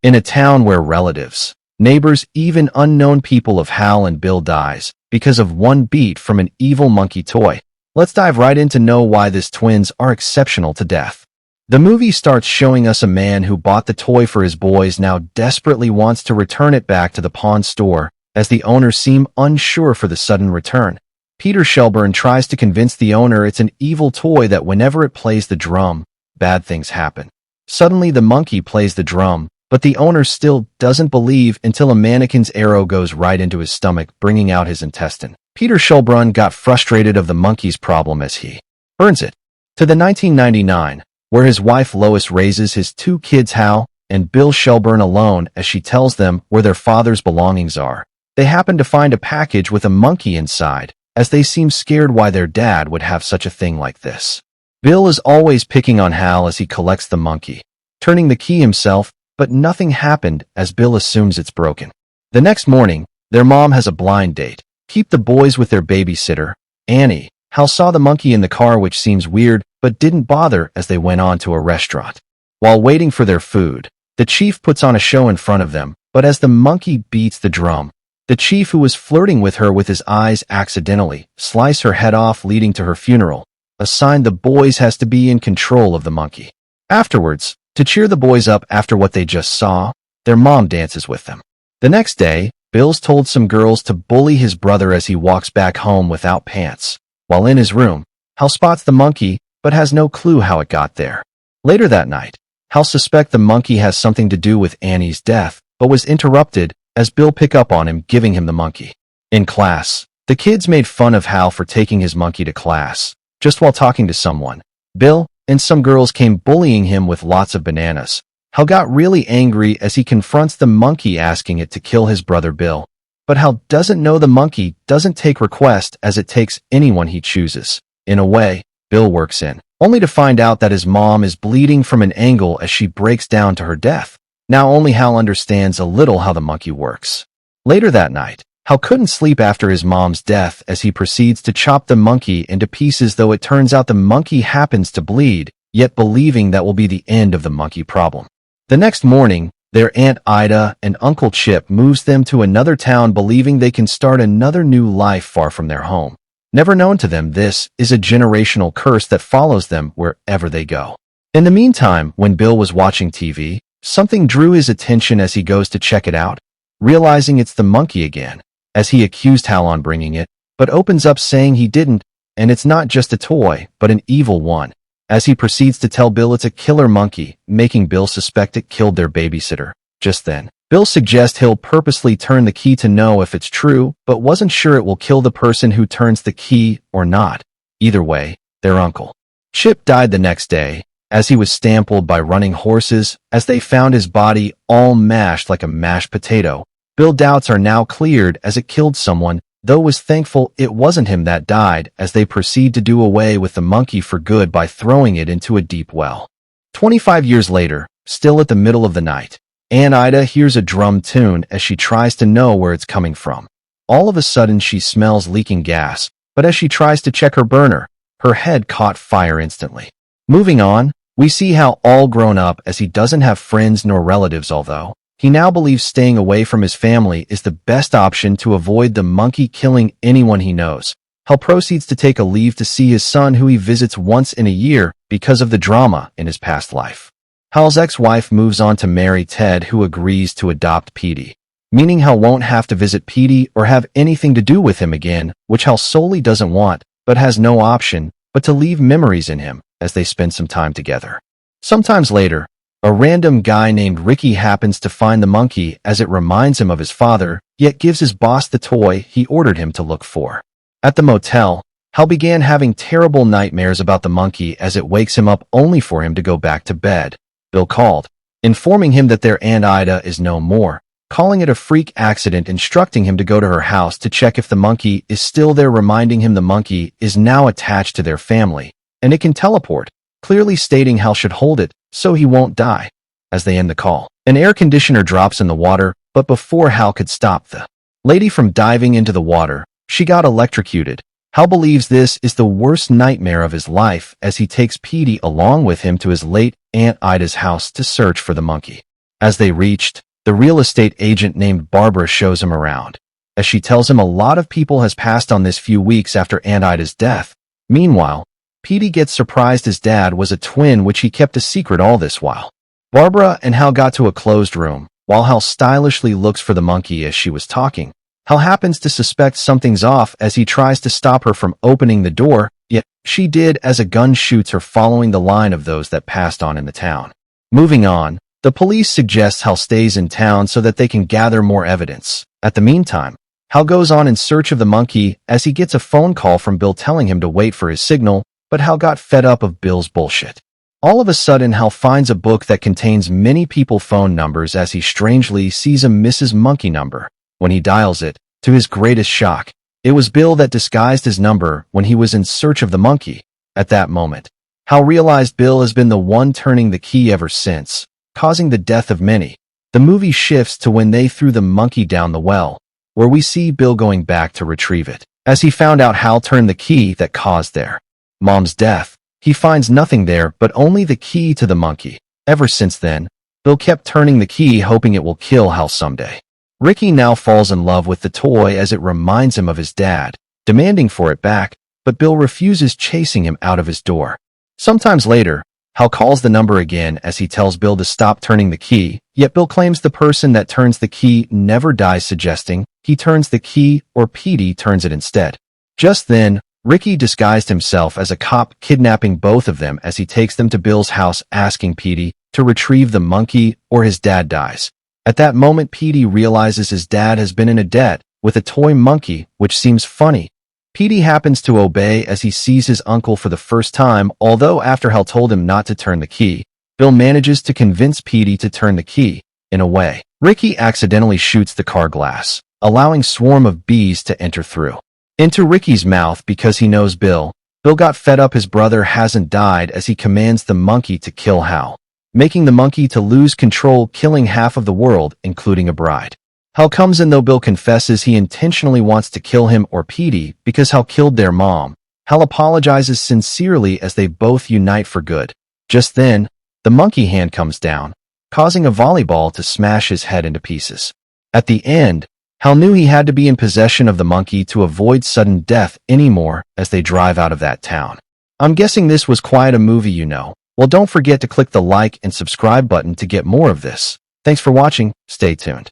In a town where relatives, neighbors, even unknown people of Hal and Bill dies because of one beat from an evil monkey toy. Let's dive right in to know why these twins are exceptional to death. The movie starts showing us a man who bought the toy for his boys now desperately wants to return it back to the pawn store, as the owners seem unsure for the sudden return. Peter Shelburne tries to convince the owner it's an evil toy that whenever it plays the drum, bad things happen. Suddenly the monkey plays the drum, but the owner still doesn't believe until a mannequin's arrow goes right into his stomach, bringing out his intestine. Peter Shelburne got frustrated of the monkey's problem as he burns it. To the 1999, where his wife Lois raises his two kids Hal and Bill Shelburne alone as she tells them where their father's belongings are. They happen to find a package with a monkey inside, as they seem scared why their dad would have such a thing like this. Bill is always picking on Hal as he collects the monkey, turning the key himself, but nothing happened as Bill assumes it's broken. The next morning, their mom has a blind date. Keep the boys with their babysitter, Annie. Hal saw the monkey in the car, which seems weird, but didn't bother as they went on to a restaurant. While waiting for their food, the chief puts on a show in front of them, but as the monkey beats the drum, the chief, who was flirting with her with his eyes, accidentally slice her head off, leading to her funeral, a sign the boys has to be in control of the monkey. Afterwards, to cheer the boys up after what they just saw, their mom dances with them. The next day, Bill's told some girls to bully his brother as he walks back home without pants. While in his room, Hal spots the monkey, but has no clue how it got there. Later that night, Hal suspects the monkey has something to do with Annie's death, but was interrupted as Bill picked up on him, giving him the monkey. In class, the kids made fun of Hal for taking his monkey to class. Just while talking to someone, Bill and some girls came bullying him with lots of bananas. Hal got really angry as he confronts the monkey, asking it to kill his brother Bill. But Hal doesn't know the monkey doesn't take request, as it takes anyone he chooses. In a way, Bill works in, only to find out that his mom is bleeding from an angle as she breaks down to her death. Now only Hal understands a little how the monkey works. Later that night, Hal couldn't sleep after his mom's death as he proceeds to chop the monkey into pieces, though it turns out the monkey happens to bleed, yet believing that will be the end of the monkey problem. The next morning, their Aunt Ida and Uncle Chip moves them to another town, believing they can start another new life far from their home. Never known to them, this is a generational curse that follows them wherever they go. In the meantime, when Bill was watching TV, something drew his attention as he goes to check it out, realizing it's the monkey again, as he accused Hal on bringing it, but opens up saying he didn't, and it's not just a toy, but an evil one, as he proceeds to tell Bill it's a killer monkey, making Bill suspect it killed their babysitter. Just then, Bill suggests he'll purposely turn the key to know if it's true, but wasn't sure it will kill the person who turns the key or not. Either way, their uncle Chip died the next day, as he was stampled by running horses, as they found his body all mashed like a mashed potato. Bill doubts are now cleared as it killed someone, though was thankful it wasn't him that died, as they proceed to do away with the monkey for good by throwing it into a deep well. 25 years later, still at the middle of the night, Aunt Ida hears a drum tune as she tries to know where it's coming from. All of a sudden she smells leaking gas, but as she tries to check her burner, her head caught fire instantly. Moving on, we see Hal all grown up as he doesn't have friends nor relatives, although he now believes staying away from his family is the best option to avoid the monkey killing anyone he knows. Hal proceeds to take a leave to see his son, who he visits once in a year because of the drama in his past life. Hal's ex-wife moves on to marry Ted, who agrees to adopt Petey, meaning Hal won't have to visit Petey or have anything to do with him again, which Hal solely doesn't want, but has no option but to leave memories in him as they spend some time together. Sometimes later, a random guy named Ricky happens to find the monkey as it reminds him of his father, yet gives his boss the toy he ordered him to look for. At the motel, Hal began having terrible nightmares about the monkey as it wakes him up only for him to go back to bed. Bill called, informing him that their Aunt Ida is no more, calling it a freak accident, instructing him to go to her house to check if the monkey is still there, reminding him the monkey is now attached to their family, and it can teleport, clearly stating Hal should hold it so he won't die. As they end the call, an air conditioner drops in the water, but before Hal could stop the lady from diving into the water, she got electrocuted. Hal believes this is the worst nightmare of his life as he takes Petey along with him to his late Aunt Ida's house to search for the monkey. As they reached, the real estate agent named Barbara shows him around. As she tells him a lot of people has passed on this few weeks after Aunt Ida's death. Meanwhile, Petey gets surprised his dad was a twin which he kept a secret all this while. Barbara and Hal got to a closed room, while Hal stylishly looks for the monkey as she was talking. Hal happens to suspect something's off as he tries to stop her from opening the door, yet she did as a gun shoots her following the line of those that passed on in the town. Moving on, the police suggests Hal stays in town so that they can gather more evidence. At the meantime, Hal goes on in search of the monkey as he gets a phone call from Bill telling him to wait for his signal, but Hal got fed up of Bill's bullshit. All of a sudden, Hal finds a book that contains many people's phone numbers as he strangely sees a Mrs. Monkey number. When he dials it, to his greatest shock, it was Bill that disguised his number when he was in search of the monkey. At that moment, Hal realized Bill has been the one turning the key ever since, causing the death of many. The movie shifts to when they threw the monkey down the well, where we see Bill going back to retrieve it. As he found out Hal turned the key that caused their mom's death, he finds nothing there but only the key to the monkey. Ever since then, Bill kept turning the key hoping it will kill Hal someday. Ricky now falls in love with the toy as it reminds him of his dad, demanding for it back, but Bill refuses, chasing him out of his door. Sometimes later, Hal calls the number again as he tells Bill to stop turning the key, yet Bill claims the person that turns the key never dies, suggesting he turns the key or Petey turns it instead. Just then, Ricky disguised himself as a cop, kidnapping both of them as he takes them to Bill's house, asking Petey to retrieve the monkey or his dad dies. At that moment, Petey realizes his dad has been in a debt with a toy monkey, which seems funny. Petey happens to obey as he sees his uncle for the first time, although after Hal told him not to turn the key, Bill manages to convince Petey to turn the key. In a way, Ricky accidentally shoots the car glass, allowing a swarm of bees to enter through into Ricky's mouth because he knows Bill. Bill got fed up his brother hasn't died as he commands the monkey to kill Hal, making the monkey to lose control, killing half of the world, including a bride. Hal comes in though Bill confesses he intentionally wants to kill him or Petey because Hal killed their mom. Hal apologizes sincerely as they both unite for good. Just then, the monkey hand comes down, causing a volleyball to smash his head into pieces. At the end, Hal knew he had to be in possession of the monkey to avoid sudden death anymore as they drive out of that town. I'm guessing this was quite a movie, you know. Well, don't forget to click the like and subscribe button to get more of this. Thanks for watching. Stay tuned.